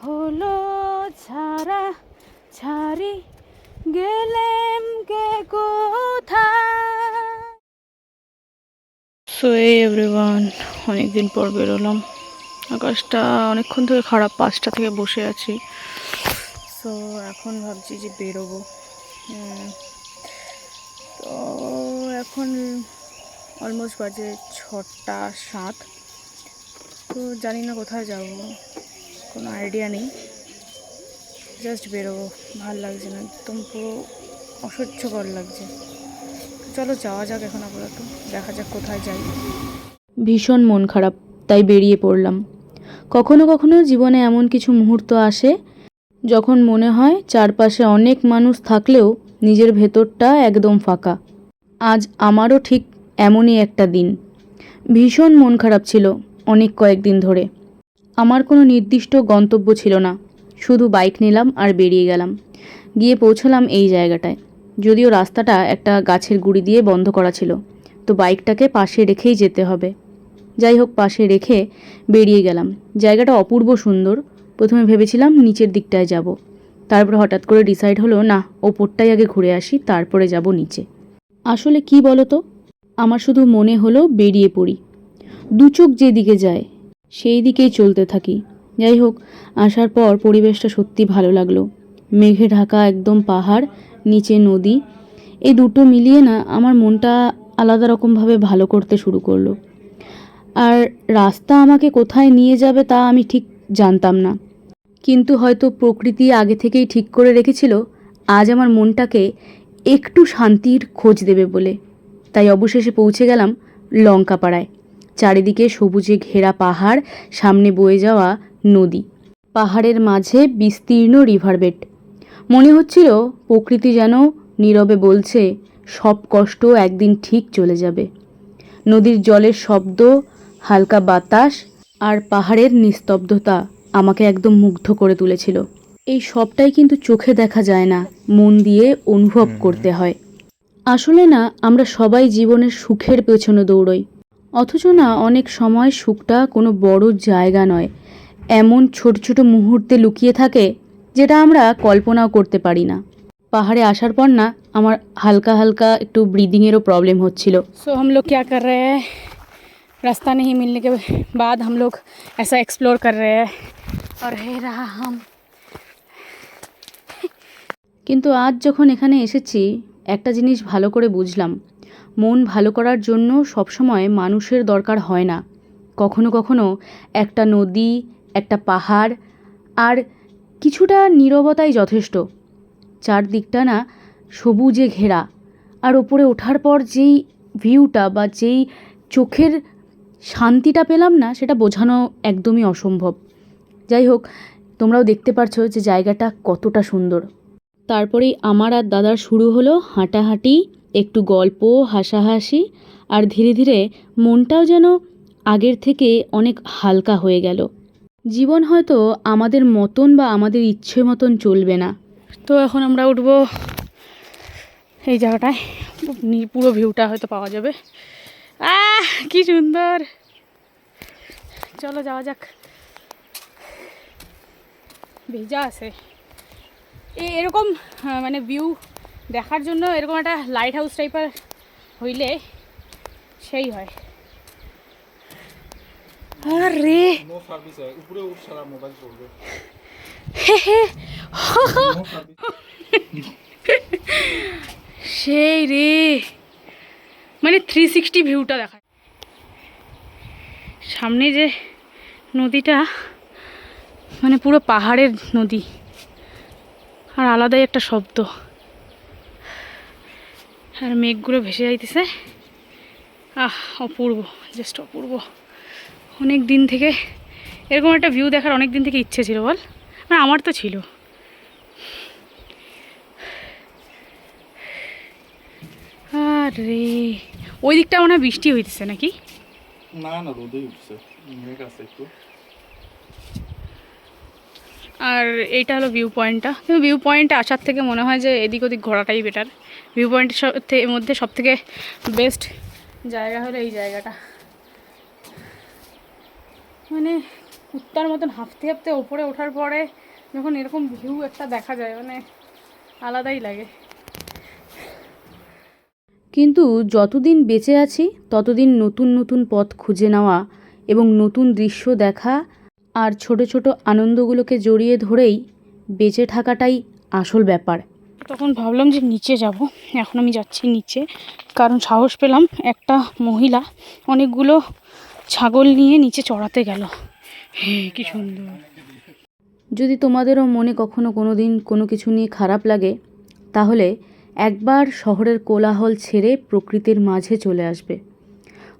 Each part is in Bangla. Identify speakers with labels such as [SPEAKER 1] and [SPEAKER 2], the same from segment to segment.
[SPEAKER 1] হলো ছাড়া ছাড়ি গেলেম কে কোথায়। সো এভরিওয়ান, অনেকদিন পর বেরোলাম। আকাশটা অনেকক্ষণ ধরে খারাপ, 5টা থেকে বসে আছি। সো এখন ভাবছি যে বেরোবো। তো এখন অলমোস্ট বাজে 6টা 7। তো জানি না কোথায় যাব, কোনো আইডিয়া নেই। জাস্ট বেরোবো, ভাল লাগছে না, একদম পুরো অসহ্যকর লাগছে। চলো যাওয়া যাক এখন, আপাতত দেখা যাক কোথায় যাই। ভীষণ মন খারাপ, তাই বেরিয়ে পড়লাম। কখনো কখনো জীবনে এমন কিছু মুহূর্ত আসে যখন মনে হয় চারপাশে অনেক মানুষ থাকলেও নিজের ভেতরটা একদম ফাঁকা। আজ আমারও ঠিক এমনই একটা দিন। ভীষণ মন খারাপ ছিল অনেক কয়েকদিন ধরে। আমার কোনো নির্দিষ্ট গন্তব্য ছিল না, শুধু বাইক নিলাম আর বেরিয়ে গেলাম। গিয়ে পৌঁছলাম এই জায়গাটায়। যদিও রাস্তাটা একটা গাছের গুঁড়ি দিয়ে বন্ধ করা ছিল, তো বাইকটাকে পাশে রেখেই যেতে হবে। যাই হোক, পাশে রেখে বেরিয়ে গেলাম। জায়গাটা অপূর্ব সুন্দর। প্রথমে ভেবেছিলাম নিচের দিকটায় যাব, তারপর হঠাৎ করে ডিসাইড হলো না, ওপরটাই আগে ঘুরে আসি, তারপরে যাব নিচে। আসলে কি বলো তো, আমার শুধু মনে হলো বেরিয়ে পড়ি, দু চোখ যেদিকে যায় সেই দিকেই চলতে থাকি। যাই হোক, আসার পর পরিবেশটা সত্যি ভালো লাগলো। মেঘে ঢাকা একদম পাহাড়, নিচে নদী, এই দুটো মিলিয়ে না আমার মনটা আলাদা রকমভাবে ভালো করতে শুরু করলো। আর রাস্তা আমাকে কোথায় নিয়ে যাবে তা আমি ঠিক জানতাম না, কিন্তু হয়তো প্রকৃতি আগে থেকেই ঠিক করে রেখেছিল আজ আমার মনটাকে একটু শান্তির খোঁজ দেবে বলে। তাই অবশেষে পৌঁছে গেলাম লঙ্কাপাড়ায়। চারিদিকে সবুজে ঘেরা পাহাড়, সামনে বয়ে যাওয়া নদী, পাহাড়ের মাঝে বিস্তীর্ণ রিভারবেড। মনে হচ্ছিল প্রকৃতি যেন নীরবে বলছে, সব কষ্ট একদিন ঠিক চলে যাবে। নদীর জলের শব্দ, হালকা বাতাস আর পাহাড়ের নিস্তব্ধতা আমাকে একদম মুগ্ধ করে তুলেছিল। এই সবটাই কিন্তু চোখে দেখা যায় না, মন দিয়ে অনুভব করতে হয়। আসলে না, আমরা সবাই জীবনের সুখের পেছনে দৌড়ই, অথচ না অনেক সময় সুখটা কোনো বড় জায়গা নয়, এমন ছোট ছোট মুহূর্তে লুকিয়ে থাকে যেটা আমরা কল্পনাও করতে পারি না। পাহাড়ে আসার পর না আমার হালকা হালকা একটু ব্রিদিংয়েরও প্রবলেম হচ্ছিল। सो हम लोग क्या कर रहे हैं, रास्ता नहीं मिलने के बाद हम लोग ऐसा एक्सप्लोर कर रहे हैं और है रहा हम। কিন্তু আজ যখন এখানে এসেছি একটা জিনিস ভালো করে বুঝলাম, মন ভালো করার জন্য সবসময় মানুষের দরকার হয় না। কখনো কখনো একটা নদী, একটা পাহাড় আর কিছুটা নীরবতাই যথেষ্ট। চারদিকটা না সবুজে ঘেরা, আর ওপরে ওঠার পর যেই ভিউটা বা যেই চোখের শান্তিটা পেলাম না, সেটা বোঝানো একদমই অসম্ভব। যাই হোক, তোমরাও দেখতে পারছো যে জায়গাটা কতটা সুন্দর। তারপরেই আমার আর দাদার শুরু হলো হাঁটাহাঁটি, একটু গল্প, হাসাহাসি, আর ধীরে ধীরে মনটাও যেন আগের থেকে অনেক হালকা হয়ে গেল। জীবন হয়তো আমাদের মতন বা আমাদের ইচ্ছে মতন চলবে না। তো এখন আমরা উঠবো এই জায়গাটায়, পুরো ভিউটা হয়তো পাওয়া যাবে। কি সুন্দর, চলো যাওয়া যাক। ভেজা আছে এরকম, মানে ভিউ দেখার জন্য এরকম একটা লাইট হাউস টাইপের হইলে সেই হয়। আরে সেই রে, মানে 360 ভিউটা দেখা। সামনে যে নদীটা, মানে পুরো পাহাড়ের নদী, আর আলাদাই একটা শব্দ, আর মেঘগুলো ভেসে যাইতেছে। অপূর্ব, জাস্ট অপূর্ব। অনেক দিন থেকে এরকম একটা ভিউ দেখার অনেক দিন থেকে ইচ্ছে ছিল, বল, মানে আমার তো ছিল। আরে ওই দিকটা মনে হয় বৃষ্টি হইতেছে নাকি?
[SPEAKER 2] না না, রোদেই উঠছে, মেঘ আছে একটু।
[SPEAKER 1] আর এইটা হলো ভিউ পয়েন্টটা, কিন্তু ভিউ পয়েন্টে আসার থেকে মনে হয় যে এদিক ওদিক ঘোরাটাই বেটার। ভিউ পয়েন্টের মধ্যে সব থেকে বেস্ট জায়গা হলো এই জায়গাটা। মানে কুত্তার মতন হাঁফতে হাঁফতে ওপরে ওঠার পরে যখন এরকম ভিউ একটা দেখা যায় মানে আলাদাই লাগে।
[SPEAKER 3] কিন্তু যতদিন বেঁচে আছি ততদিন নতুন নতুন পথ খুঁজে নেওয়া এবং নতুন দৃশ্য দেখা আর ছোট ছোট আনন্দগুলোকে জড়িয়ে ধরেই বেঁচে থাকাটাই আসল ব্যাপার।
[SPEAKER 1] তখন ভাবলাম যে নিচে যাব, এখন আমি যাচ্ছি নিচে, কারণ সাহস পেলাম একটা মহিলা অনেকগুলো ছাগল নিয়ে নিচে চড়াতে গেল। কি সুন্দর।
[SPEAKER 3] যদি তোমাদেরও মনে কখনো কোনো দিন কোনো কিছু নিয়ে খারাপ লাগে তাহলে একবার শহরের কোলাহল ছেড়ে প্রকৃতির মাঝে চলে আসবে।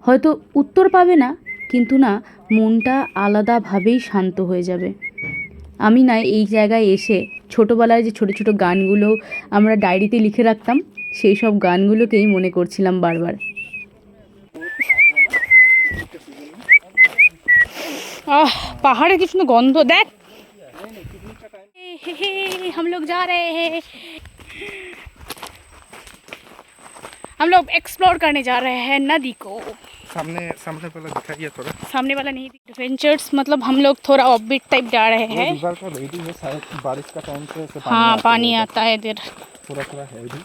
[SPEAKER 3] হয়তো উত্তর পাবে না, কিন্তু না, মনটা আলাদাভাবেই শান্ত হয়ে যাবে। আমি না এই জায়গায় এসে ছোটোবেলায় যে ছোটো ছোটো গানগুলো আমরা ডায়েরিতে লিখে রাখতাম সেই সব গানগুলোকেই মনে করছিলাম বারবার।
[SPEAKER 1] पहाड़ की सुनो गंध देख। हम लोग जा रहे हैं, हम लोग एक्सप्लोर करने जा रहे हैं नदी को।
[SPEAKER 2] सामने सामने वाला दिखाइए थोड़ा।
[SPEAKER 1] सामने वाला नहीं, एडवेंचर्स मतलब हम लोग थोड़ा ऑफबीट टाइप जा रहे हैं।
[SPEAKER 2] रिवर का रेडिंग है, शायद बारिश का टाइम से
[SPEAKER 1] हाँ पानी आता है इधर
[SPEAKER 2] पूरा पूरा है भी।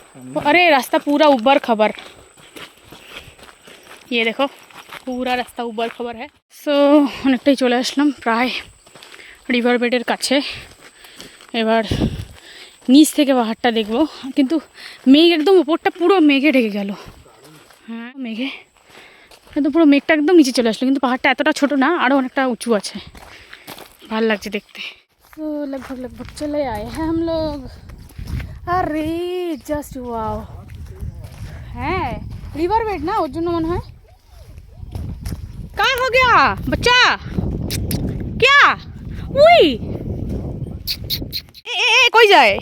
[SPEAKER 1] अरे रास्ता पूरा उबर खबर, ये देखो পুরা রাস্তা উবার খবর হ্যাঁ। সো অনেকটাই চলে আসলাম প্রায় রিভার বেডের কাছে। এবার নিচ থেকে পাহাড়টা দেখবো, কিন্তু মেঘ একদম উপরটা পুরো মেঘে ঢেকে গেল। হ্যাঁ মেঘে একদম পুরো মেঘটা একদম নিচে চলে আসলো, কিন্তু পাহাড়টা এতটা ছোট না, আরও অনেকটা উঁচু আছে, ভাল লাগছে দেখতে। তো लगभग लगभग चले आए हैं हम लोग। अरे जस्ट वाओ, হ্যাঁ রিভার বেড না, ওর জন্য মনে হয়। क्या हो गया बच्चा, क्या उई কই যায়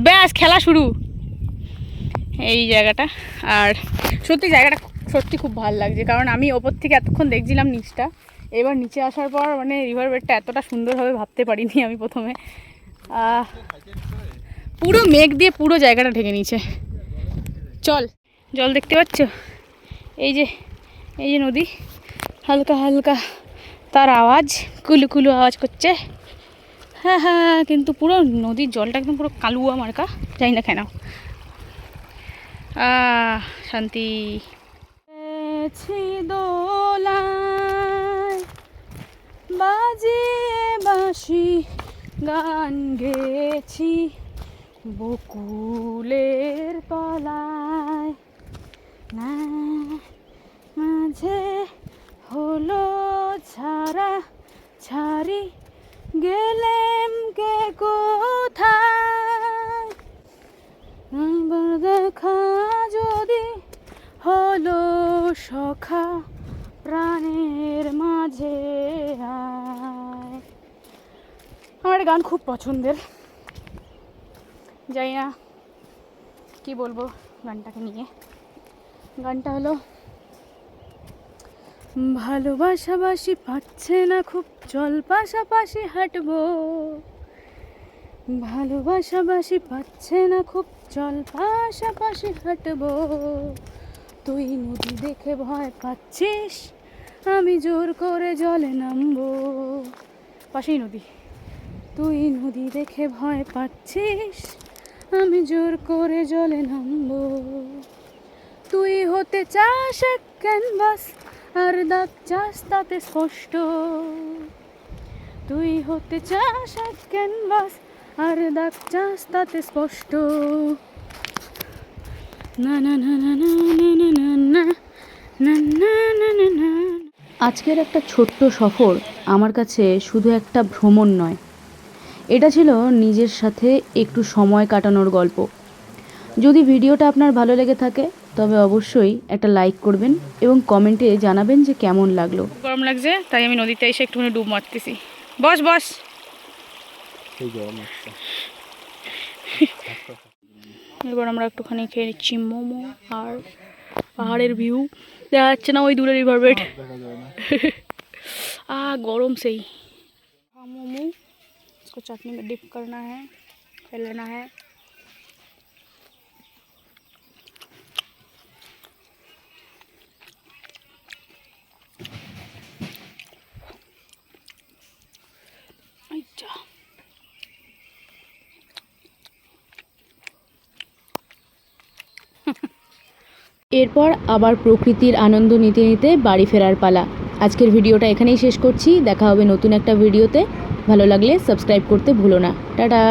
[SPEAKER 1] ব্যাস খেলা শুরু এই জায়গাটা। আর সত্যি জায়গাটা সত্যি খুব ভালো লাগছে, কারণ আমি ওপর থেকে এতক্ষণ দেখছিলাম নিচটা, এবার নিচে আসার পর মানে রিভার বেডটা এতটা সুন্দরভাবে ভাবতে পারিনি আমি প্রথমে। পুরো মেঘ দিয়ে পুরো জায়গাটা ঢেকে নিয়েছে। চল, জল দেখতে পাচ্ছ, এই যে নদী, হালকা হালকা তার আওয়াজ কুলু কুলু আওয়াজ করছে। হ্যাঁ হ্যাঁ, কিন্তু পুরো নদীর জলটা একদম পুরো কালুয়া মার্কা, যাই না কেন। শান্তি। দোলায় বাজিয়ে বাঁশি গান গেছি বকুলের তলায়, না মাঝে হলো ছাড়া ছাড়ি গেলেম কে কোথায়, দেখা যদি হলো সখা প্রাণের মাঝে আয়। আমার গান খুব পছন্দের, যাই না কি বলবো গানটাকে নিয়ে। গানটা হলো ভালোবাসাবাসি পাচ্ছে না খুব, চল পাশাপাশি হাঁটবো, ভালোবাসাবাসি পাচ্ছে না খুব, চল পাশাপাশি হাঁটবো, তুই নদী দেখে ভয় পাচ্ছিস, আমি জোর করে জলে নামবো, পাশেই নদী, তুই নদী দেখে ভয় পাচ্ছিস, আমি জোর করে জলে নামবো, তুই হতে চাস এক ক্যানভাস আর দাগ চাস তাতে স্পষ্ট, তুই হতে চাস এক ক্যানভাস আর দাগ চাস তাতে স্পষ্ট, না না না না না না না না না না না না না।
[SPEAKER 3] আজকের একটা ছোট্ট সফর আমার কাছে শুধু একটা ভ্রমণ নয়, এটা ছিল নিজের সাথে একটু সময় কাটানোর গল্প। যদি ভিডিওটা আপনার ভালো লেগে থাকে তবে অবশ্যই একটা লাইক করবেন এবং কমেন্টে জানাবেন যে কেমন লাগলো।
[SPEAKER 1] গরম লাগছে তাই আমি নদীতে এসে একটুখানি ডুব মারতেছি। বস বস। এবার আমরা একটুখানি খেয়ে নিচ্ছি মোমো আর পাহাড়ের ভিউ দেখা যাচ্ছে না ওই দূরে রিভার বেড। गरम से ही। हाँ मोमो, इसको चटनी में डिप करना है, फिर लेना है
[SPEAKER 3] এরপর আবার প্রকৃতির আনন্দ নিতে নিতে বাড়ি ফেরার পালা। আজকের ভিডিওটা এখানেই শেষ করছি। দেখা হবে নতুন একটা ভিডিওতে। ভালো লাগলে সাবস্ক্রাইব করতে ভুলো না। টাটা।